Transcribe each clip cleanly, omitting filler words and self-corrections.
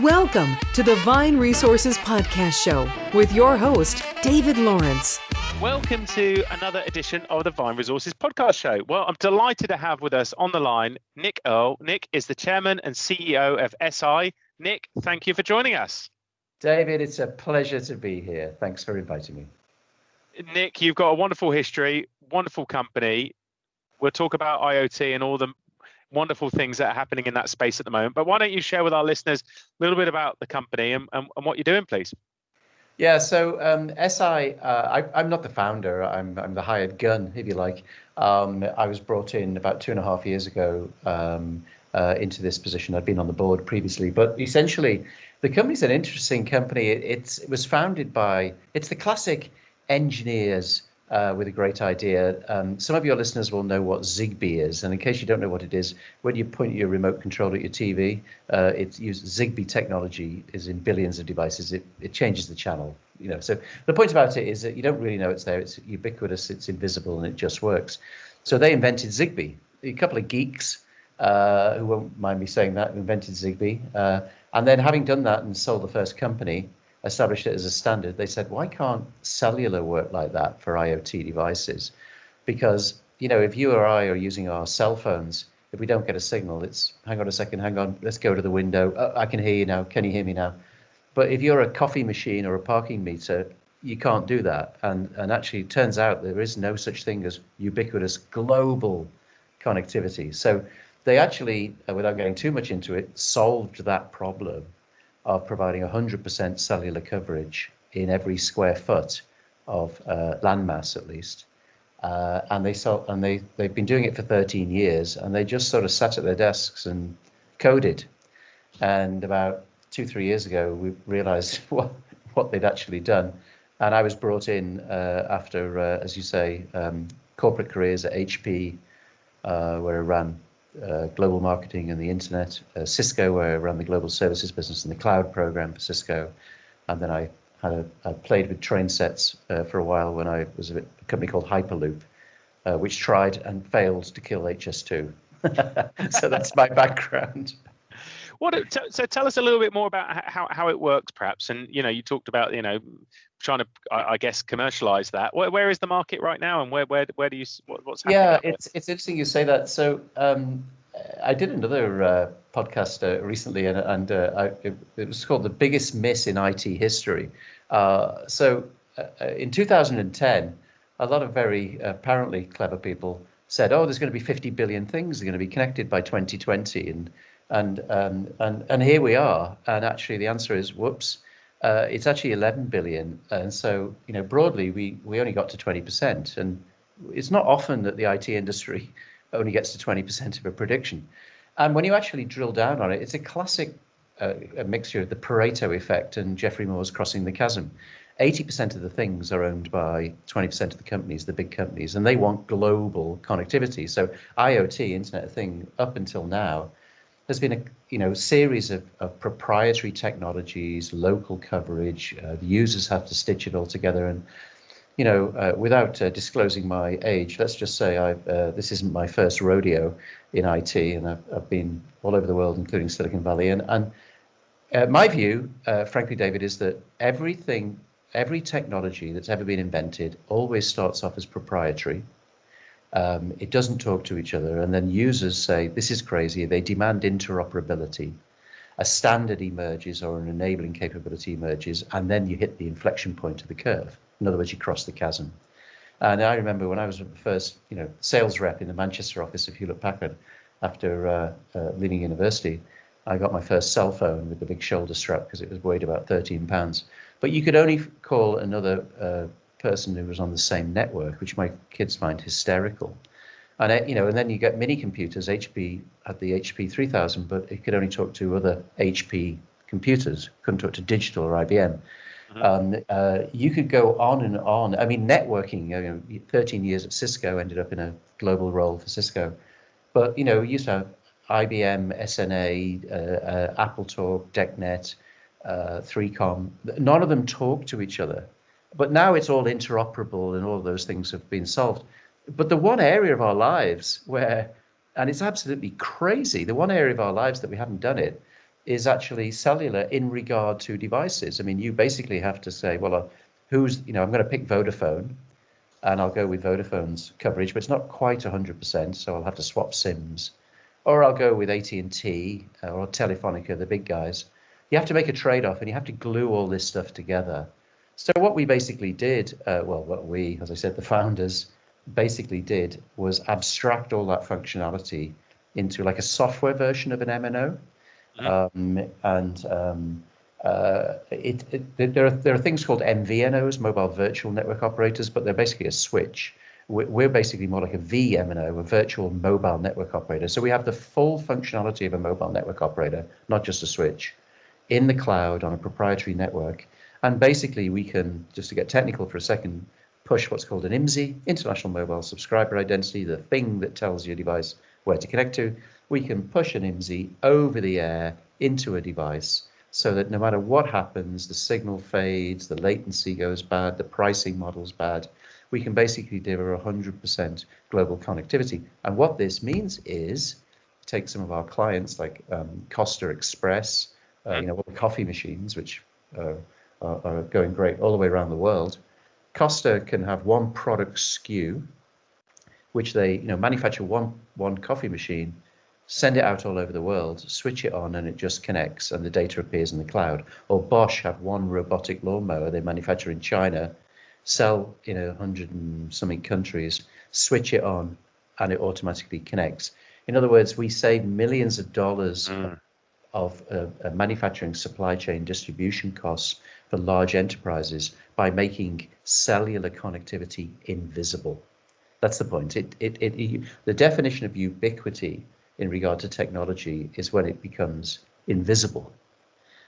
Welcome to the Vine Resources Podcast Show with your host, David Lawrence. Welcome to another edition of the Vine Resources Podcast Show. Well, I'm delighted to have with us on the line Nick Earle. Nick is the chairman and CEO of Eseye. Nick, thank you for joining us. David, it's a pleasure to be here. Thanks for inviting me. Nick, you've got a wonderful history, wonderful company. We'll talk about IoT and all the wonderful things that are happening in that space at the moment. But why don't you share with our listeners a little bit about the company and what you're doing, please? Yeah, so Eseye, I'm not the founder. I'm the hired gun, if you like. I was brought in about 2.5 years ago into this position. I'd been on the board previously, but essentially, the company's an interesting company. It was founded by, it's the classic engineers with a great idea. Some of your listeners will know what Zigbee is, and in case you don't know what it is, when you point your remote control at your TV, it's used. Zigbee technology is in billions of devices. It changes the channel. So the point about it is that you don't really know it's there. It's ubiquitous. It's invisible, and it just works. So they invented Zigbee. A couple of geeks who won't mind me saying that invented Zigbee, and then having done that and sold the first company, established it as a standard, they said, why can't cellular work like that for IoT devices? Because, if you or I are using our cell phones, if we don't get a signal, it's, hang on a second, hang on, let's go to the window. Oh, I can hear you now. Can you hear me now? But if you're a coffee machine or a parking meter, you can't do that. And actually, it turns out there is no such thing as ubiquitous global connectivity. So they actually, without getting too much into it, solved that problem of providing 100% cellular coverage in every square foot of landmass, at least. They've been doing it for 13 years, and they just sort of sat at their desks and coded. And about 2-3 years ago, we realized what they'd actually done. And I was brought in after, as you say, corporate careers at HP, where I ran global marketing and the internet, Cisco, where I ran the global services business and the cloud program for Cisco. And then I played with train sets for a while when I was at a company called Hyperloop, which tried and failed to kill HS2. So that's my background. So tell us a little bit more about how it works, perhaps. And you talked about trying to, I guess, commercialize that. Where is the market right now, and where do you what's happening? Yeah, it's interesting you say that. So I did another podcast recently, and it was called "The Biggest Miss in IT History." In 2010, a lot of very apparently clever people said, "Oh, there's going to be 50 billion things that are going to be connected by 2020," and here we are. And actually, the answer is, whoops. It's actually 11 billion. And so, broadly, we only got to 20%. And it's not often that the IT industry only gets to 20% of a prediction. And when you actually drill down on it, it's a classic a mixture of the Pareto effect and Geoffrey Moore's crossing the chasm. 80% of the things are owned by 20% of the companies, the big companies, and they want global connectivity. So IoT, Internet of Things, up until now, there's been a series of proprietary technologies, local coverage. The users have to stitch it all together. And without disclosing my age, let's just say this isn't my first rodeo in IT, and I've been all over the world, including Silicon Valley. And my view, frankly, David, is that every technology that's ever been invented always starts off as proprietary. It doesn't talk to each other, and then users say, this is crazy. They demand interoperability. A standard emerges or an enabling capability emerges, and then you hit the inflection point of the curve. In other words, you cross the chasm. And I remember when I was the first sales rep in the Manchester office of Hewlett-Packard, after leaving university, I got my first cell phone with the big shoulder strap because it was weighed about 13 pounds. But you could only call another person who was on the same network, which my kids find hysterical. And and then you get mini computers. HP had the HP 3000, but it could only talk to other HP computers, couldn't talk to Digital or IBM. Mm-hmm. You could go on and on. I mean, networking, 13 years at Cisco, ended up in a global role for Cisco. But, we used to have IBM, SNA, AppleTalk, DECnet, 3Com. None of them talk to each other. But now it's all interoperable and all of those things have been solved. But the one area of our lives where, and it's absolutely crazy, the one area of our lives that we haven't done it is actually cellular in regard to devices. I mean, you basically have to say, well, I'm going to pick Vodafone, and I'll go with Vodafone's coverage, but it's not quite 100%, so I'll have to swap SIMs. Or I'll go with AT&T or Telefonica, the big guys. You have to make a trade-off, and you have to glue all this stuff together. So what we basically did, what we, as I said, the founders basically did was abstract all that functionality into like a software version of an MNO. There are things called MVNOs, mobile virtual network operators, but they're basically a switch. We're basically more like a VMNO, a virtual mobile network operator. So we have the full functionality of a mobile network operator, not just a switch, in the cloud on a proprietary network. And basically we can, just to get technical for a second, push what's called an IMSI, International Mobile Subscriber Identity, the thing that tells your device where to connect to. We can push an IMSI over the air into a device so that no matter what happens, the signal fades, the latency goes bad, the pricing model's bad, we can basically deliver 100% global connectivity. And what this means is, take some of our clients like Costa Express, all the coffee machines, which are going great all the way around the world. Costa can have one product SKU, which they manufacture one coffee machine, send it out all over the world, switch it on, and it just connects, and the data appears in the cloud. Or Bosch have one robotic lawnmower they manufacture in China, sell in 100 and something countries, switch it on, and it automatically connects. In other words, we save millions of dollars of manufacturing supply chain distribution costs for large enterprises by making cellular connectivity invisible. That's the point. The definition of ubiquity in regard to technology is when it becomes invisible.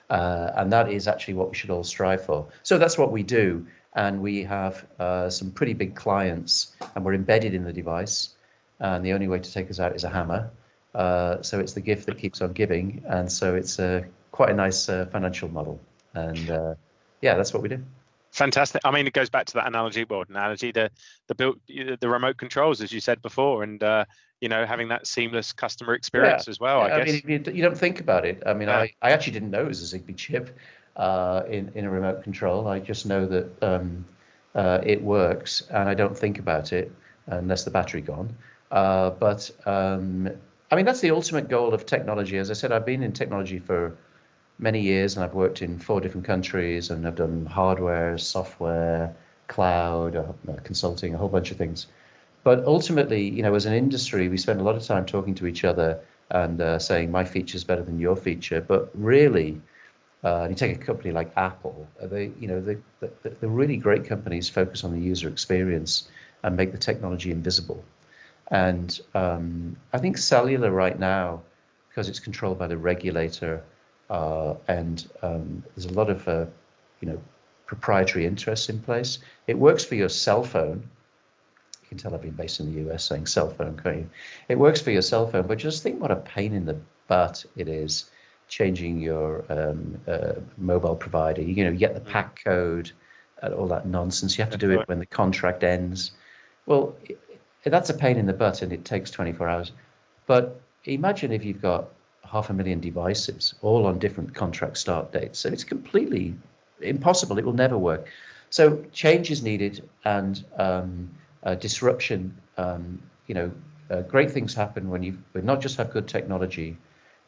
And that is actually what we should all strive for. So that's what we do. And we have some pretty big clients, and we're embedded in the device. And the only way to take us out is a hammer. So it's the gift that keeps on giving. And so it's quite a nice financial model. And that's what we do. Fantastic. I mean, it goes back to that analogy, the remote controls, as you said before, and having that seamless customer experience as well. I guess. mean, you don't think about it. I mean, I actually didn't know it was a Zigbee chip in a remote control. I just know that it works, and I don't think about it unless the battery gone. But I mean, that's the ultimate goal of technology. As I said, I've been in technology for many years, and I've worked in 4 different countries, and I've done hardware, software, cloud, consulting, a whole bunch of things. But ultimately, as an industry, we spend a lot of time talking to each other and saying my feature is better than your feature. But really, you take a company like Apple, the really great companies focus on the user experience and make the technology invisible. And I think cellular right now, because it's controlled by the regulator, and there's a lot of proprietary interests in place. It works for your cell phone. You can tell I've been based in the US saying cell phone, can't you? It works for your cell phone, but just think what a pain in the butt it is changing your mobile provider. You get the pack code and all that nonsense. You have to do it when the contract ends. Well, that's a pain in the butt, and it takes 24 hours. But imagine if you've got 500,000 devices, all on different contract start dates. And it's completely impossible. It will never work. So change is needed, and disruption. Great things happen when you not just have good technology.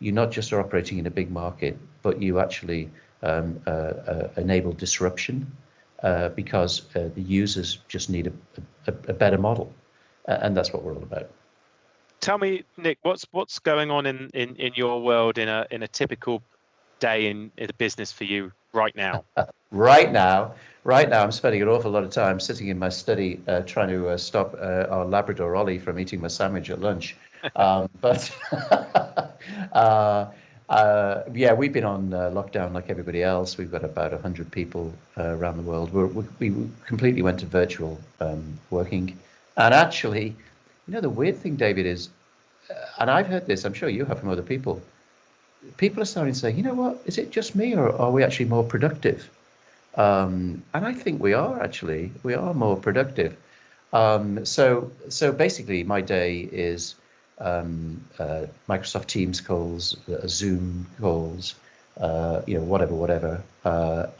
You not just are operating in a big market, but you actually enable disruption because the users just need a better model. And that's what we're all about. Tell me, Nick, what's going on in your world in a typical day in the business for you right now? Right now, I'm spending an awful lot of time sitting in my study trying to stop our Labrador Ollie from eating my sandwich at lunch. But we've been on lockdown like everybody else. We've got about 100 people around the world. We completely went to virtual working. And actually, the weird thing, David, is, and I've heard this, I'm sure you have from other people, people are starting to say, you know what, is it just me, or are we actually more productive? And I think we are more productive. So basically my day is Microsoft Teams calls, Zoom calls, whatever.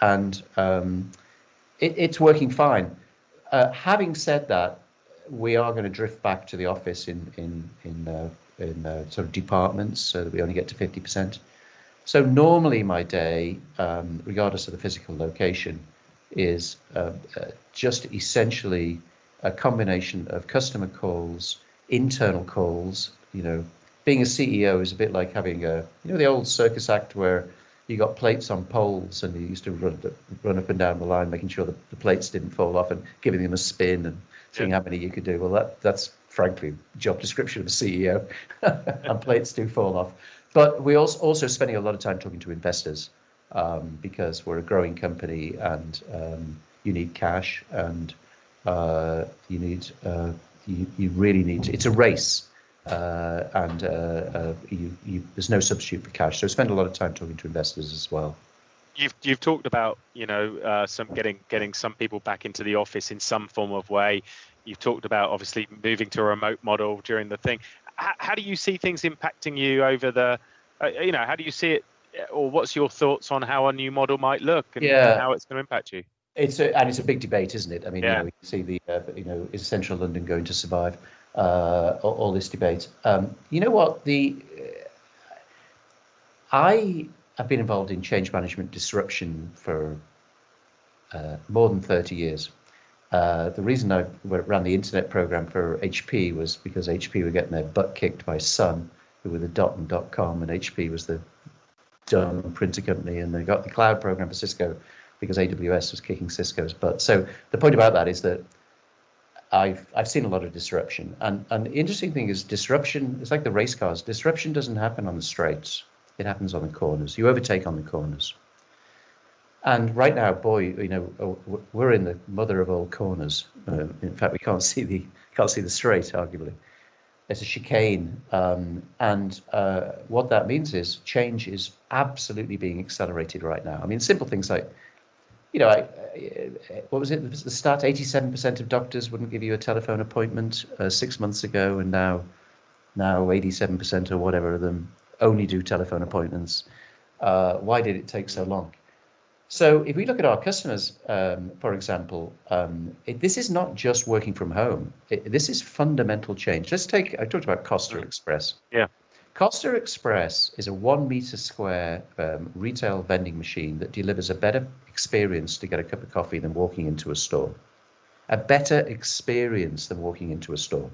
And it's working fine. Having said that, we are going to drift back to the office in sort of departments, so that we only get to 50%. So normally my day, regardless of the physical location, is just essentially a combination of customer calls, internal calls. Being a CEO is a bit like having the old circus act where you got plates on poles and you used to run up and down the line, making sure that the plates didn't fall off and giving them a spin and seeing how many you could do. Well, that's frankly the job description of a CEO, and plates do fall off. But we're also spending a lot of time talking to investors, because we're a growing company, and you need cash, and you really need to, it's a race, and there's no substitute for cash. So spend a lot of time talking to investors as well. You've talked about some getting some people back into the office in some form of way. You've talked about obviously moving to a remote model during the thing. How do you see things impacting you over the, how do you see it, or what's your thoughts on how a new model might look and how it's going to impact you? It's a big debate, isn't it? I mean, you see the, is Central London going to survive all this debate? You know what? I have been involved in change management disruption for more than 30 years. The reason I ran the internet program for HP was because HP were getting their butt kicked by Sun, who were the dot and .com, and HP was the dumb printer company, and they got the cloud program for Cisco because AWS was kicking Cisco's butt. So the point about that is that I've seen a lot of disruption, and the interesting thing is disruption. It's like the race cars. Disruption doesn't happen on the straights; it happens on the corners. You overtake on the corners. And right now, boy, we're in the mother of all corners. In fact, we can't see the straight, arguably. It's a chicane, and what that means is change is absolutely being accelerated right now. I mean, simple things like, what was it? The stat: 87% of doctors wouldn't give you a telephone appointment 6 months ago, and now 87% or whatever of them only do telephone appointments. Why did it take so long? So if we look at our customers, for example, this is not just working from home. This is fundamental change. I talked about Costa Express. Yeah. Costa Express is a 1 meter square retail vending machine that delivers a better experience to get a cup of coffee than walking into a store. A better experience than walking into a store.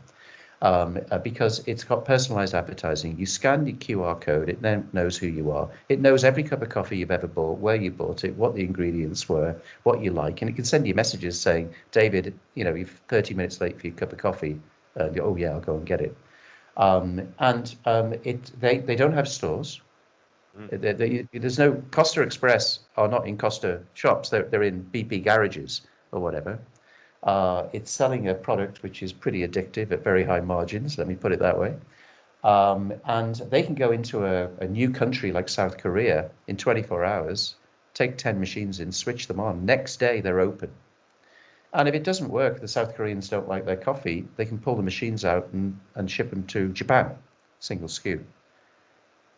Because it's got personalized advertising. You scan the QR code, it then knows who you are. It knows every cup of coffee you've ever bought, where you bought it, what the ingredients were, what you like, and it can send you messages saying, David, you're 30 minutes late for your cup of coffee. Oh yeah, I'll go and get it. They don't have stores. There's no Costa Express are not in Costa shops. They're in BP garages or whatever. It's selling a product which is pretty addictive at very high margins, let me put it that way. And they can go into a new country like South Korea in 24 hours, take 10 machines in, switch them on. Next day, they're open. And if it doesn't work, the South Koreans don't like their coffee, they can pull the machines out and ship them to Japan, single SKU.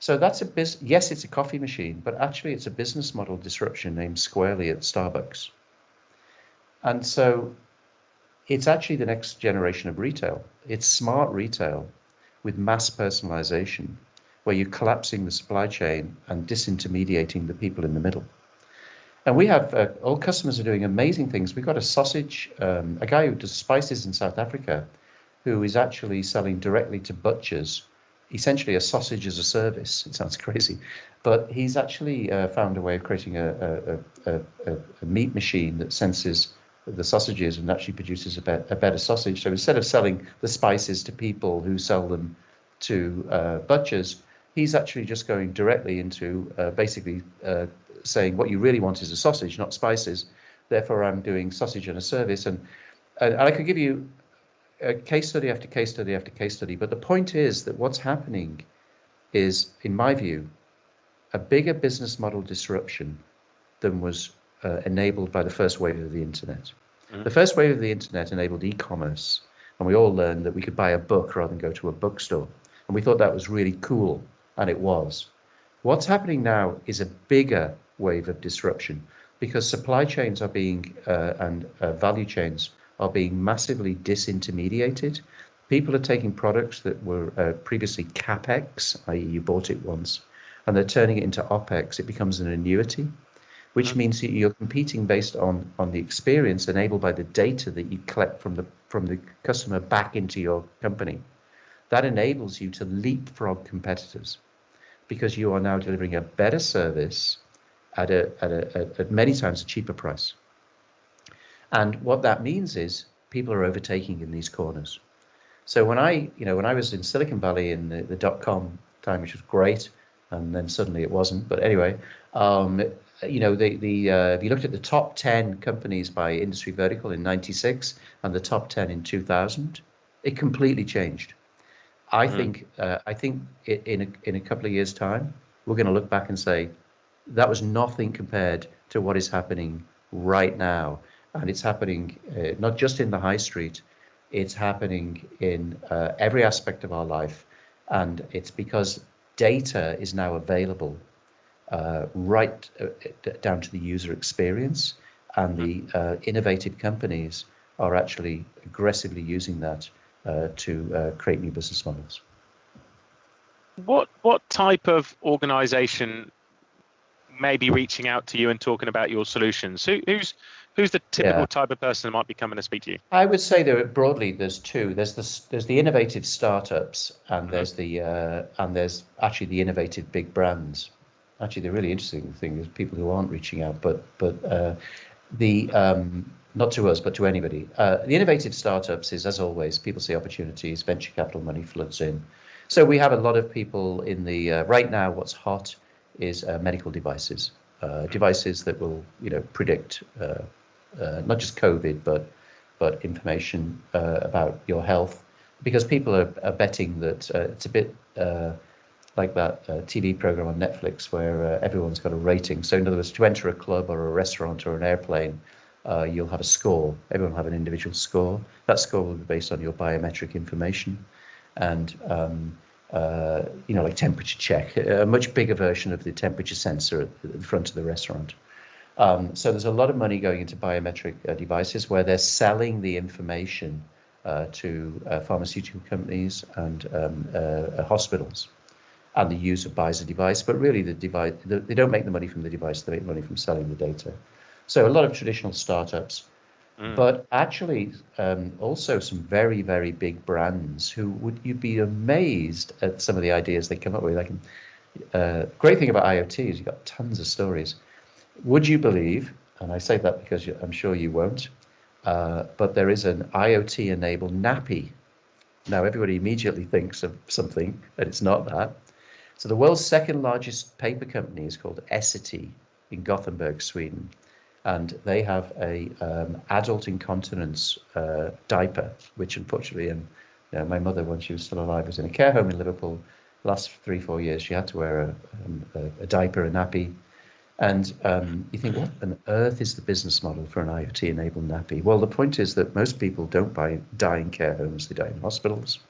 So that's yes, it's a coffee machine, but actually it's a business model disruption named squarely at Starbucks. And so it's actually the next generation of retail. It's smart retail with mass personalization, where you're collapsing the supply chain and disintermediating the people in the middle. And we have, all customers are doing amazing things. We've got a guy who does spices in South Africa, who is actually selling directly to butchers, essentially a sausage as a service. It sounds crazy, but he's actually found a way of creating a meat machine that senses the sausages and actually produces a better sausage. So instead of selling the spices to people who sell them to butchers, he's actually just going directly into basically saying what you really want is a sausage, not spices. Therefore, I'm doing sausage and a service. And I could give you case study after case study after case study. But the point is that what's happening is, in my view, a bigger business model disruption than was enabled by the first wave of the internet. Mm-hmm. The first wave of the internet enabled e-commerce, and we all learned that we could buy a book rather than go to a bookstore. And we thought that was really cool, and it was. What's happening now is a bigger wave of disruption because supply chains are being and value chains are being massively disintermediated. People are taking products that were previously capex, i.e., you bought it once, and they're turning it into opex. It becomes an annuity, which means that you're competing based on the experience enabled by the data that you collect from the customer back into your company. That enables you to leapfrog competitors because you are now delivering a better service at many times a cheaper price. And what that means is people are overtaking in these corners. So when I was in Silicon Valley in the dot-com time, which was great, and then suddenly it wasn't. But anyway, if you looked at the top 10 companies by industry vertical in '96 and the top 10 in 2000, it completely changed. I think in a couple of years' time, we're going to look back and say that was nothing compared to what is happening right now, and it's happening not just in the high street, it's happening in every aspect of our life, and it's because data is now available right down to the user experience, and the innovative companies are actually aggressively using that to create new business models. What type of organization may be reaching out to you and talking about your solutions? Who's the typical type of person that might be coming to speak to you? I would say there's two. There's the innovative startups, and there's actually the innovative big brands. Actually, the really interesting thing is people who aren't reaching out, but not to us, but to anybody. The innovative startups is, as always, people see opportunities, venture capital money floods in. So we have a lot of people in the right now. What's hot is medical devices, devices that will predict not just COVID, but information about your health, because people are betting that it's a bit like that TV program on Netflix where everyone's got a rating. So in other words, to enter a club or a restaurant or an airplane, you'll have a score. Everyone will have an individual score. That score will be based on your biometric information, and like temperature check, a much bigger version of the temperature sensor at the front of the restaurant. So there's a lot of money going into biometric devices where they're selling the information to pharmaceutical companies and hospitals. And the user buys a device, but really the device, they don't make the money from the device, they make money from selling the data. So a lot of traditional startups, but actually also some very, very big brands who you'd be amazed at some of the ideas they come up with. Great thing about IoT is you've got tons of stories. Would you believe, and I say that because I'm sure you won't, but there is an IoT-enabled nappy. Now everybody immediately thinks of something, and it's not that. So the world's second largest paper company is called Eseye in Gothenburg, Sweden, and they have a adult incontinence diaper, which unfortunately, my mother, when she was still alive, was in a care home in Liverpool. Last 3-4 years, she had to wear a diaper, a nappy. And you think, what on earth is the business model for an IoT-enabled nappy? Well, the point is that most people don't die in care homes, they die in hospitals.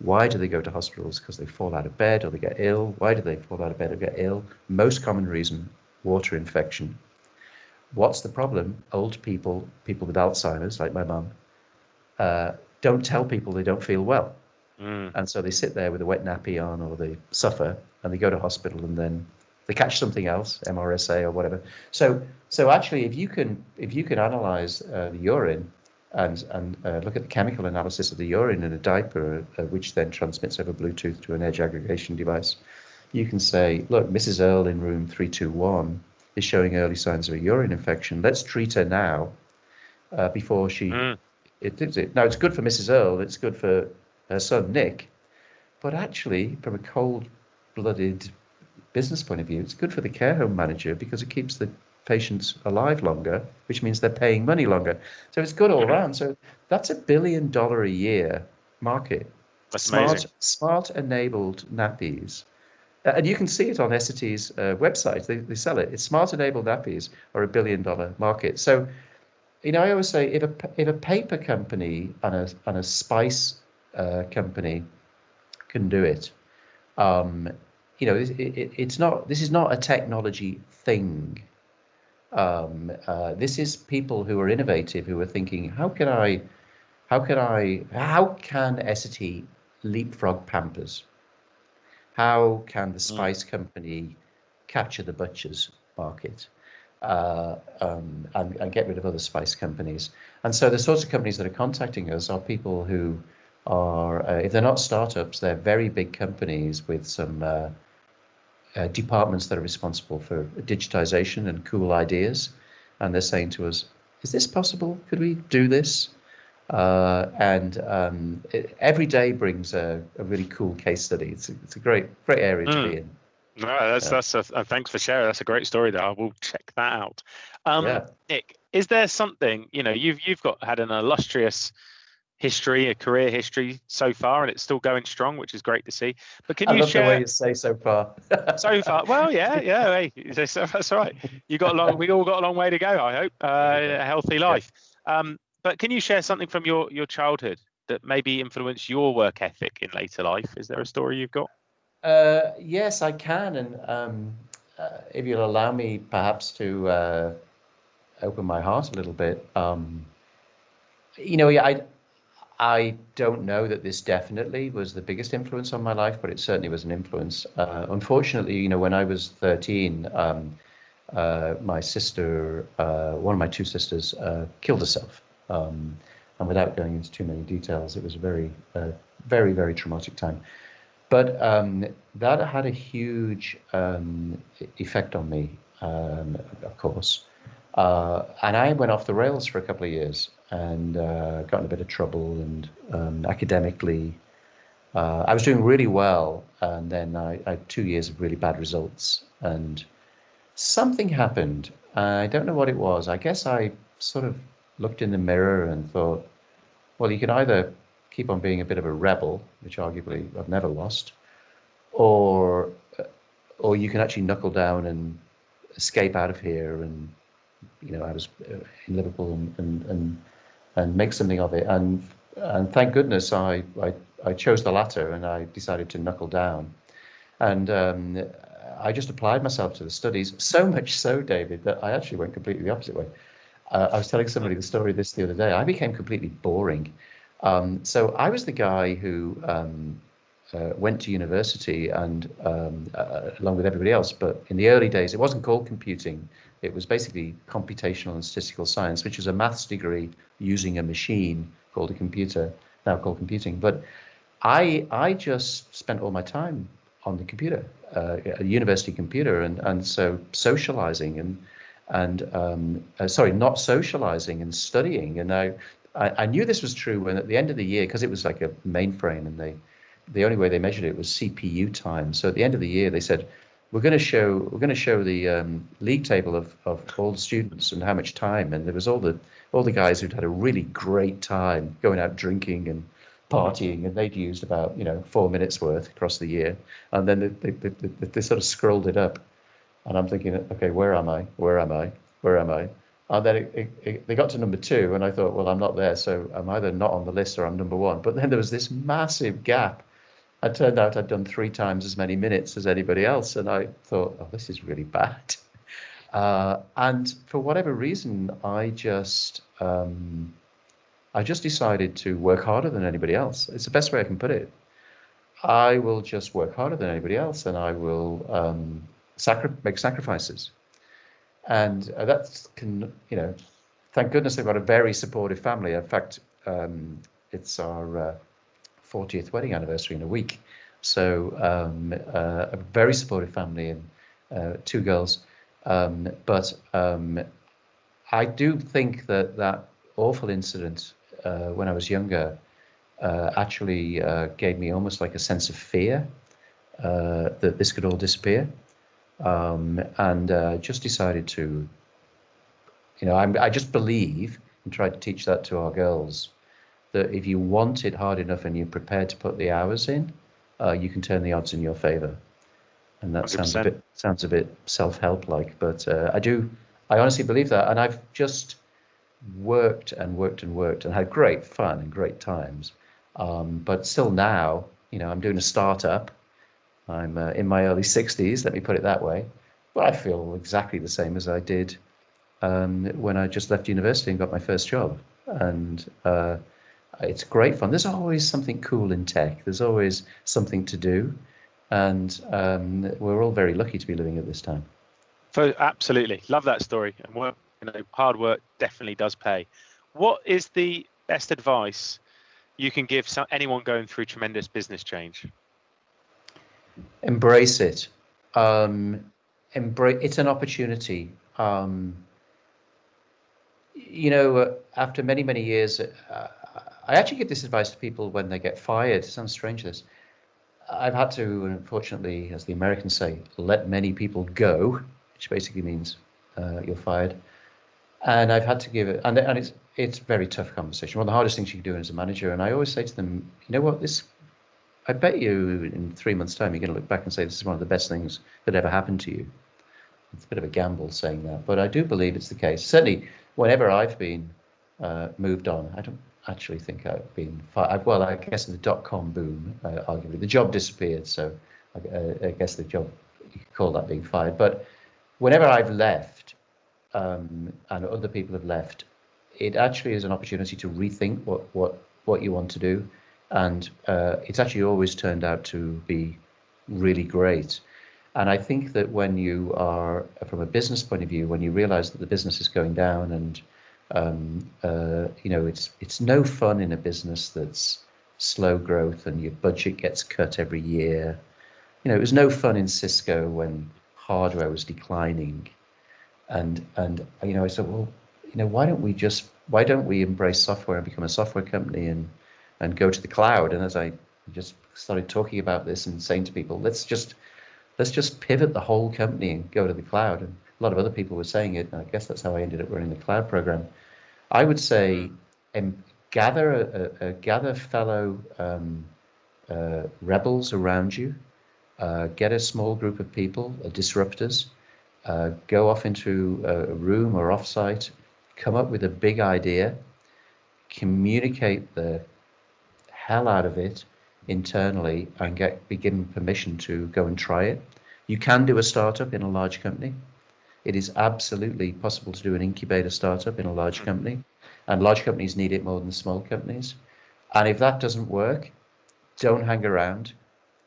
Why do they go to hospitals? Because they fall out of bed or they get ill. Why do they fall out of bed or get ill? Most common reason, water infection. What's the problem? Old people with Alzheimer's, like my mum, don't tell people they don't feel well. And so they sit there with a wet nappy on, or they suffer, and they go to hospital, and then they catch something else, MRSA or whatever. So actually, if you can analyze the urine and look at the chemical analysis of the urine in a diaper, which then transmits over Bluetooth to an edge aggregation device, you can say, look, Mrs. Earle in room 321 is showing early signs of a urine infection. Let's treat her now before she it. Now, it's good for Mrs. Earle, it's good for her son, Nick, but actually, from a cold-blooded business point of view, it's good for the care home manager because it keeps the patients alive longer, which means they're paying money longer. So it's good all around. So that's $1 billion a year market. That's amazing. Smart enabled nappies. And you can see it on Eseye's website. They sell it. It's smart enabled nappies are $1 billion market. So, I always say if a paper company and a spice company can do it, Um, it's not. This is not a technology thing. This is people who are innovative, who are thinking, how can Essity leapfrog Pampers? How can the Mm. spice company capture the butcher's market, and get rid of other spice companies? And so the sorts of companies that are contacting us are people who are, if they're not startups, they're very big companies with some departments that are responsible for digitization and cool ideas. And they're saying to us, is this possible? Could we do this? Every day brings a really cool case study. It's a great area to Mm. be in. No, thanks for sharing. That's a great story. There, I will check that out. Yeah. Nick, is there something, you've had an illustrious history, a career history so far, and it's still going strong, which is great to see. But can I you love the way share you say so far. so far? Well, yeah. Hey, that's right. You got a long. We all got a long way to go. I hope a healthy Yeah. life. But can you share something from your childhood that maybe influenced your work ethic in later life? Is there a story you've got? Yes, I can. And if you'll allow me perhaps to open my heart a little bit. Yeah, I don't know that this definitely was the biggest influence on my life, but it certainly was an influence. Unfortunately, when I was 13, my sister, one of my two sisters, killed herself. And without going into too many details, it was a very, very traumatic time. But that had a huge effect on me, of course. And I went off the rails for a couple of years and got in a bit of trouble. And academically, I was doing really well. And then I had 2 years of really bad results. And something happened. I don't know what it was. I guess I sort of looked in the mirror and thought, well, you can either keep on being a bit of a rebel, which arguably I've never lost, or you can actually knuckle down and escape out of here. And I was in Liverpool, and make something of it. And thank goodness I chose the latter, and I decided to knuckle down. And I just applied myself to the studies, so much so, David, that I actually went completely the opposite way. I was telling somebody the story of this the other day. I became completely boring. So I was the guy who went to university and along with everybody else. But in the early days, it wasn't called computing. It was basically computational and statistical science, which is a maths degree using a machine called a computer, now called computing. But I just spent all my time on the computer, a university computer, and so socializing and not socializing and studying. And I knew this was true when at the end of the year, because it was like a mainframe, and the only way they measured it was CPU time. So at the end of the year, they said, we're going to show the league table of all the students and how much time. And there was all the guys who'd had a really great time going out drinking and partying, and they'd used about 4 minutes worth across the year. And then they sort of scrolled it up, and I'm thinking, okay, where am I? Where am I? Where am I? And then they got to number 2, and I thought, well, I'm not there, so I'm either not on the list or I'm number 1. But then there was this massive gap. It turned out I'd done 3 times as many minutes as anybody else, and I thought, oh, this is really bad. And for whatever reason, I just decided to work harder than anybody else. It's the best way I can put it. I will just work harder than anybody else, and I will make sacrifices. And thank goodness I've got a very supportive family. In fact, it's our 40th wedding anniversary in a week. So a very supportive family, and 2 girls. But I do think that awful incident when I was younger actually gave me almost like a sense of fear that this could all disappear. And just decided to, I just believe, and try to teach that to our girls, that if you want it hard enough and you're prepared to put the hours in, you can turn the odds in your favor. And that 100%. sounds a bit self-help like, but I honestly believe that. And I've just worked and worked and worked and had great fun and great times. But still now, I'm doing a startup, I'm in my early 60s, let me put it that way. But I feel exactly the same as I did when I just left university and got my first job. And it's great fun. There's always something cool in tech. There's always something to do. And we're all very lucky to be living at this time. So absolutely love that story. And work, hard work definitely does pay. What is the best advice you can give anyone going through tremendous business change? Embrace it. It's an opportunity. After many, many years, I actually give this advice to people when they get fired. It sounds strange, this. I've had to, unfortunately, as the Americans say, let many people go, which basically means you're fired. And I've had to give it, and it's a very tough conversation. One of the hardest things you can do as a manager. And I always say to them, you know what, I bet you in 3 months' time you're going to look back and say this is one of the best things that ever happened to you. It's a bit of a gamble saying that, but I do believe it's the case. Certainly, whenever I've been moved on, I don't actually think I've been fired. Well, I guess the dot-com boom, arguably, the job disappeared, so I guess the job, you could call that being fired. But whenever I've left, and other people have left, it actually is an opportunity to rethink what you want to do, and it's actually always turned out to be really great. And I think that when you are, from a business point of view, when you realize that the business is going down and it's no fun in a business that's slow growth and your budget gets cut every year. It was no fun in Cisco when hardware was declining. And I said, well, why don't we embrace software and become a software company and go to the cloud? And as I just started talking about this and saying to people, let's just pivot the whole company and go to the cloud. And a lot of other people were saying it, and I guess that's how I ended up running the cloud program. I would say gather fellow rebels around you, get a small group of people, disruptors, go off into a room or offsite, come up with a big idea, communicate the hell out of it internally, and be given permission to go and try it. You can do a startup in a large company. It is absolutely possible to do an incubator startup in a large company, and large companies need it more than small companies. And if that doesn't work, don't hang around,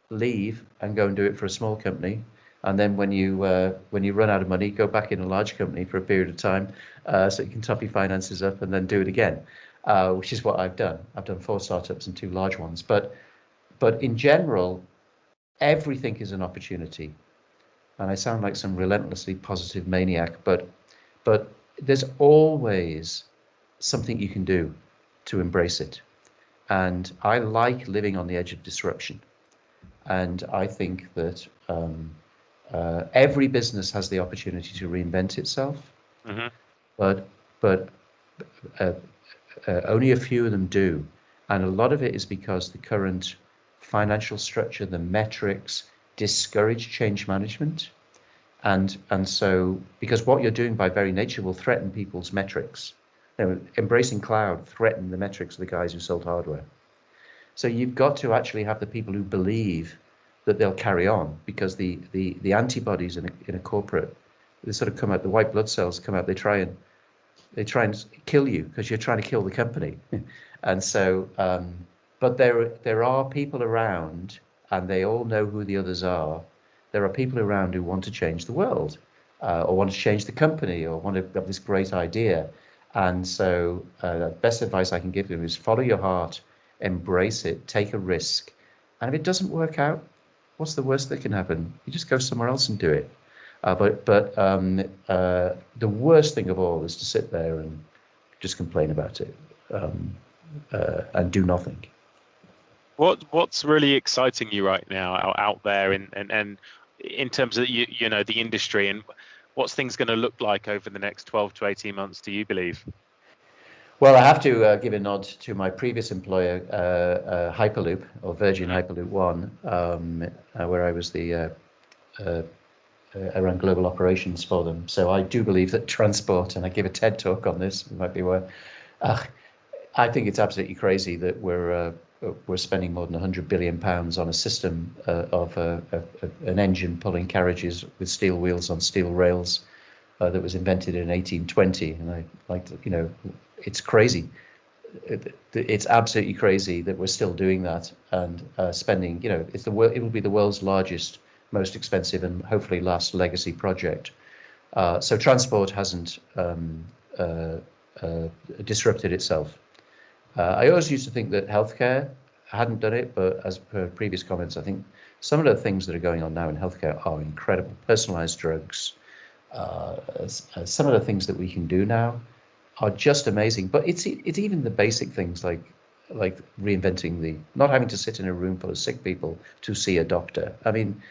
leave and go and do it for a small company. And then when you run out of money, go back in a large company for a period of time, so you can top your finances up and then do it again, which is what I've done. I've done 4 startups and 2 large ones. But in general, everything is an opportunity. And I sound like some relentlessly positive maniac, but there's always something you can do to embrace it. And I like living on the edge of disruption. And I think that every business has the opportunity to reinvent itself, but only a few of them do. And a lot of it is because the current financial structure, the metrics, discourage change management. And so, because what you're doing by very nature will threaten people's metrics. Embracing cloud threatened the metrics of the guys who sold hardware. So you've got to actually have the people who believe that they'll carry on, because the antibodies in a corporate, they sort of come out, the white blood cells come out, they try and kill you because you're trying to kill the company. And so, but there are people around, and they all know who the others are. There are people around who want to change the world, or want to change the company, or want to have this great idea. And so the best advice I can give them is follow your heart, embrace it, take a risk. And if it doesn't work out, what's the worst that can happen? You just go somewhere else and do it. But the worst thing of all is to sit there and just complain about it, and do nothing. What's really exciting you right now out there and in terms of the industry, and what's things going to look like over the next 12 to 18 months, do you believe? Well, I have to give a nod to my previous employer, Hyperloop, or Virgin Hyperloop One, where I was I ran global operations for them. So I do believe that transport, and I give a TED talk on this, it might be where, I think it's absolutely crazy that we're we're spending more than £100 billion on a system of an engine pulling carriages with steel wheels on steel rails that was invented in 1820. And I like to, it's crazy. It's absolutely crazy that we're still doing that and spending. It will be the world's largest, most expensive, and hopefully last legacy project. So transport hasn't disrupted itself. I always used to think that healthcare hadn't done it, but as per previous comments, I think some of the things that are going on now in healthcare are incredible. Personalized drugs, some of the things that we can do now are just amazing. But it's even the basic things like reinventing not having to sit in a room full of sick people to see a doctor. I mean,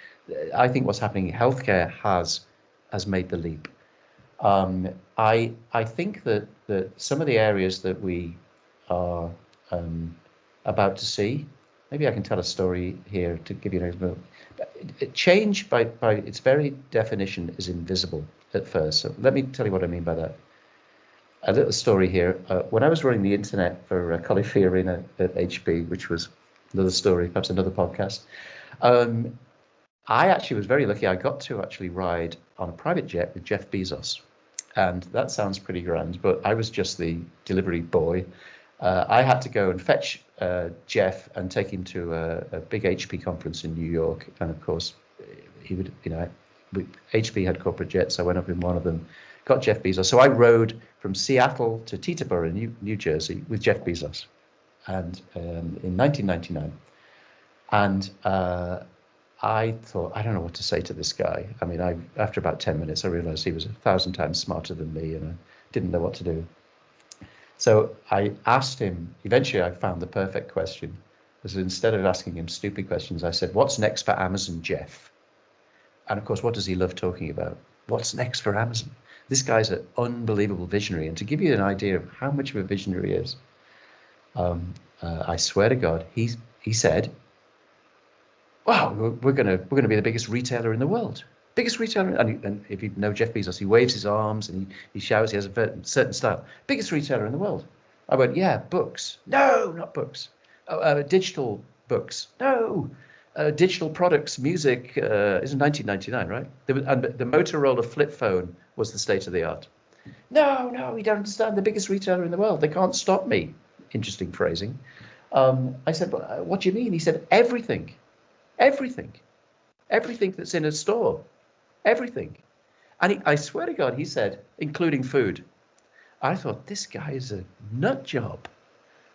I think what's happening in healthcare has made the leap. I think that some of the areas that we are about to see, maybe I can tell a story here to give you an example. Change by its very definition is invisible at first. So let me tell you what I mean by that. A little story here. When I was running the internet for Coffee Arena at HP, which was another story, perhaps another podcast, I actually was very lucky. I got to actually ride on a private jet with Jeff Bezos. And that sounds pretty grand, but I was just the delivery boy. I had to go and fetch Jeff and take him to a big HP conference in New York. And of course, he would, HP had corporate jets. I went up in one of them, got Jeff Bezos. So I rode from Seattle to Teterboro, New Jersey, with Jeff Bezos, and in 1999. And I thought, I don't know what to say to this guy. I mean, after about 10 minutes, I realized he was 1,000 times smarter than me, and I didn't know what to do. So I asked him, eventually I found the perfect question. Because instead of asking him stupid questions, I said, what's next for Amazon, Jeff? And of course, what does he love talking about? What's next for Amazon? This guy's an unbelievable visionary. And to give you an idea of how much of a visionary he is, I swear to God, he said, wow, we're gonna be the biggest retailer in the world. Biggest retailer, and if you know Jeff Bezos, he waves his arms and he shouts. He has a certain style. Biggest retailer in the world. I went, yeah, books. No, not books. Digital books. No, digital products, music. It's 1999, right? And the Motorola flip phone was the state of the art. No, you don't understand. The biggest retailer in the world. They can't stop me. Interesting phrasing. I said, but what do you mean? He said, everything that's in a store, everything. And I swear to God, he said, including food. I thought, this guy is a nut job.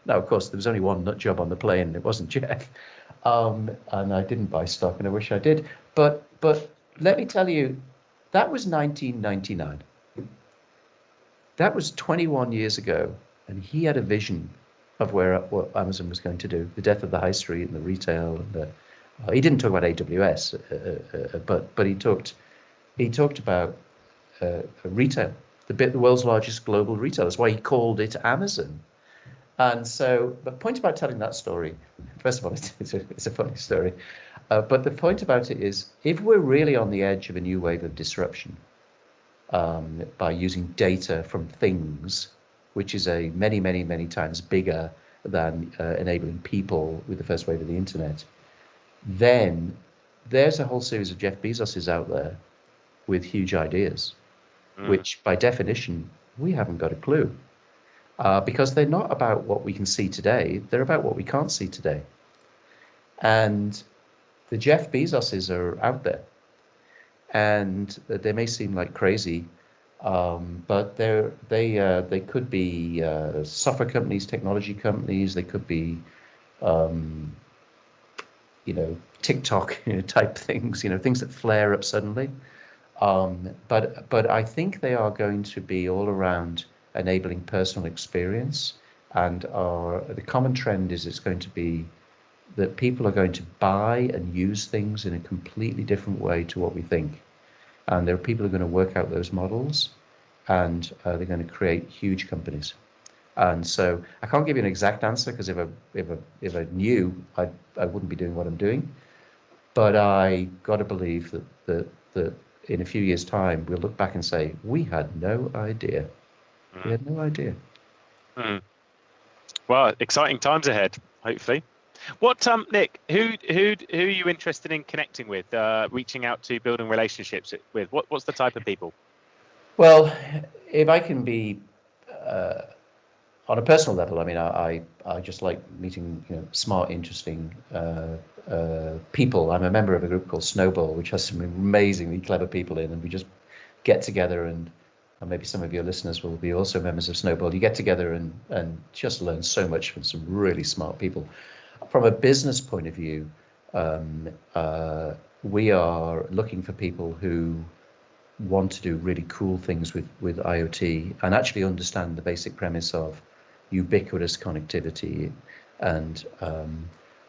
Now, of course, there was only one nut job on the plane, and it wasn't Jeff. And I didn't buy stock, and I wish I did. But let me tell you, that was 1999. That was 21 years ago, and he had a vision of what Amazon was going to do, the death of the high street and the retail. And he didn't talk about AWS, but he talked about retail, the world's largest global retailer. That's why he called it Amazon. And so, the point about telling that story, first of all, it's a funny story, but the point about it is, if we're really on the edge of a new wave of disruption by using data from things, which is a many times bigger than enabling people with the first wave of the internet, then there's a whole series of Jeff Bezoses out there with huge ideas, which by definition, we haven't got a clue. Because they're not about what we can see today, they're about what we can't see today. And the Jeff Bezoses are out there. And they may seem like crazy, but they could be software companies, technology companies, they could be TikTok type things, things that flare up suddenly. But I think they are going to be all around enabling personal experience, and the common trend is it's going to be that people are going to buy and use things in a completely different way to what we think. And there are people who are going to work out those models, and they're going to create huge companies. And so I can't give you an exact answer, because if I knew, I wouldn't be doing what I'm doing. But I got to believe that in a few years' time, we'll look back and say, we had no idea. We had no idea. Well, exciting times ahead, hopefully. What Nick? Who are you interested in connecting with, reaching out to, building relationships with? What's the type of people? Well, if I can be on a personal level, I mean, I just like meeting smart, interesting people. I'm a member of a group called Snowball, which has some amazingly clever people in, and we just get together and maybe some of your listeners will be also members of Snowball. You get together and just learn so much from some really smart people. From a business point of view, we are looking for people who want to do really cool things with IoT and actually understand the basic premise of ubiquitous connectivity and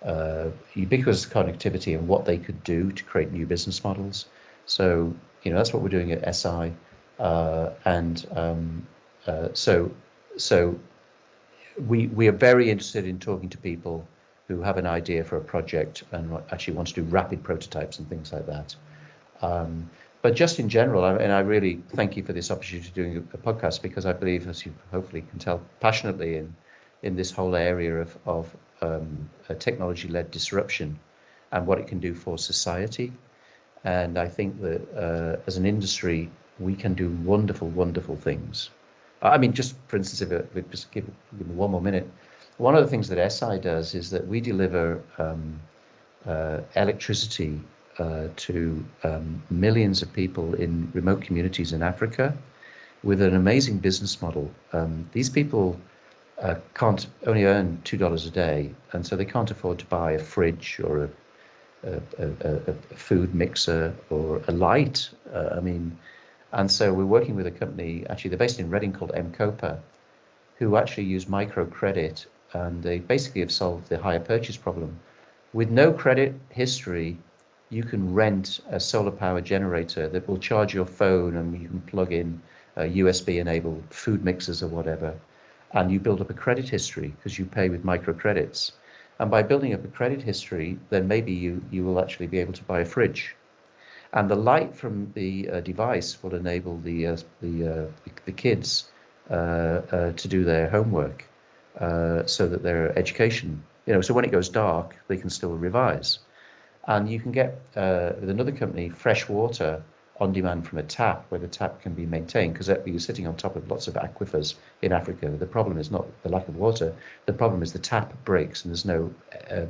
and what they could do to create new business models. So that's what we're doing at Eseye, so we are very interested in talking to people who have an idea for a project and actually want to do rapid prototypes and things like that. But just in general, and I really thank you for this opportunity of doing a podcast, because I believe, as you hopefully can tell, passionately in this whole area of technology-led disruption and what it can do for society. And I think that as an industry, we can do wonderful, wonderful things. I mean, just for instance, if we just give me 1 more minute, one of the things that SI does is that we deliver electricity to millions of people in remote communities in Africa with an amazing business model. These people can't only earn $2 a day, and so they can't afford to buy a fridge or a food mixer or a light. And so we're working with a company, actually they're based in Reading, called M-Copa, who actually use microcredit, and they basically have solved the hire purchase problem. With no credit history, you can rent a solar power generator that will charge your phone, and you can plug in USB-enabled food mixers or whatever, and you build up a credit history because you pay with microcredits. And by building up a credit history, then maybe you will actually be able to buy a fridge. And the light from the device will enable the kids to do their homework, so that their education, so when it goes dark, they can still revise. And you can get, with another company, fresh water on demand from a tap, where the tap can be maintained, because you're sitting on top of lots of aquifers in Africa. The problem is not the lack of water. The problem is the tap breaks and there's no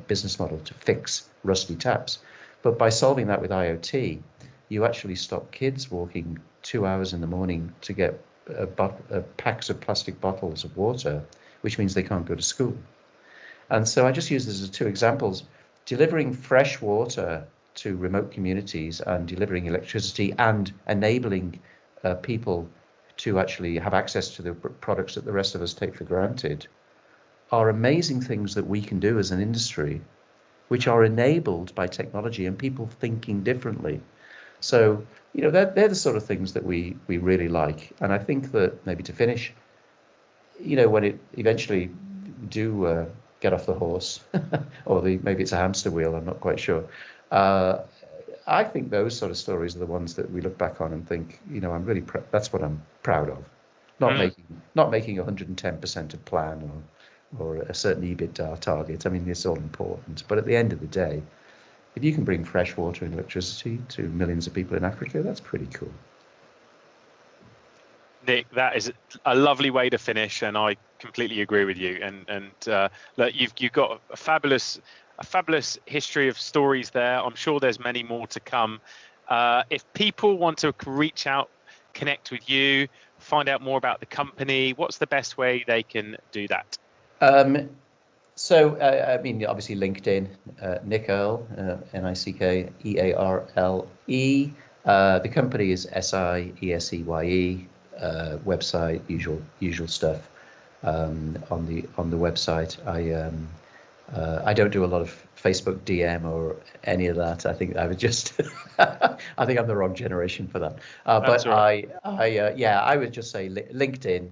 business model to fix rusty taps. But by solving that with IoT, you actually stop kids walking 2 hours in the morning to get packs of plastic bottles of water, which means they can't go to school. And so I just use this as 2 examples. Delivering fresh water to remote communities and delivering electricity and enabling people to actually have access to the products that the rest of us take for granted are amazing things that we can do as an industry, which are enabled by technology and people thinking differently. So, they're the sort of things that we really like. And I think that, maybe to finish, when it eventually do get off the horse, or maybe it's a hamster wheel, I'm not quite sure. I think those sort of stories are the ones that we look back on and think, I'm really that's what I'm proud of. Not making 110% of plan or a certain EBITDA target. I mean, it's all important, but at the end of the day, if you can bring fresh water and electricity to millions of people in Africa, that's pretty cool. Nick, that is a lovely way to finish, and I completely agree with you. And look, you've got a fabulous history of stories there. I'm sure there's many more to come. If people want to reach out, connect with you, find out more about the company, what's the best way they can do that? So, obviously LinkedIn, Nick Earle, Nickearle. The company is Eseye, Eseye. Website, usual stuff on the website. I don't do a lot of Facebook DM or any of that. I think I would just I think I'm the wrong generation for that. But right. I would just say LinkedIn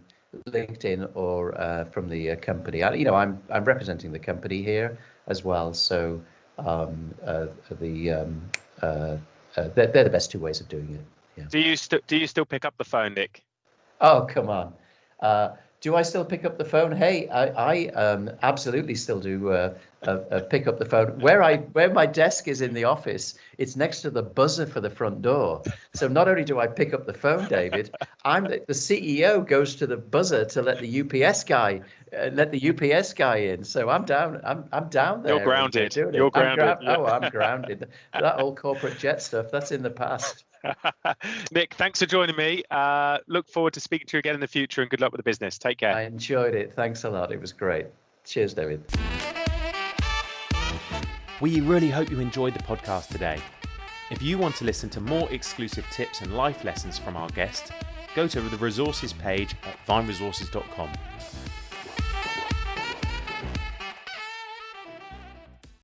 or from the company. I'm representing the company here as well. So they're the best 2 ways of doing it. Yeah. Do you still pick up the phone, Nick? Oh, come on. Do I still pick up the phone? Hey, I absolutely still do pick up the phone. Where my desk is in the office, it's next to the buzzer for the front door. So not only do I pick up the phone, David, the CEO goes to the buzzer to let the UPS guy in. So I'm down there. You're grounded. Doing You're it. grounded. I'm grounded. That old corporate jet stuff, that's in the past. Nick, thanks for joining me. Look forward to speaking to you again in the future, and good luck with the business. Take care. I enjoyed it. Thanks a lot. It was great. Cheers, David. We really hope you enjoyed the podcast today. If you want to listen to more exclusive tips and life lessons from our guest, go to the resources page at vineresources.com.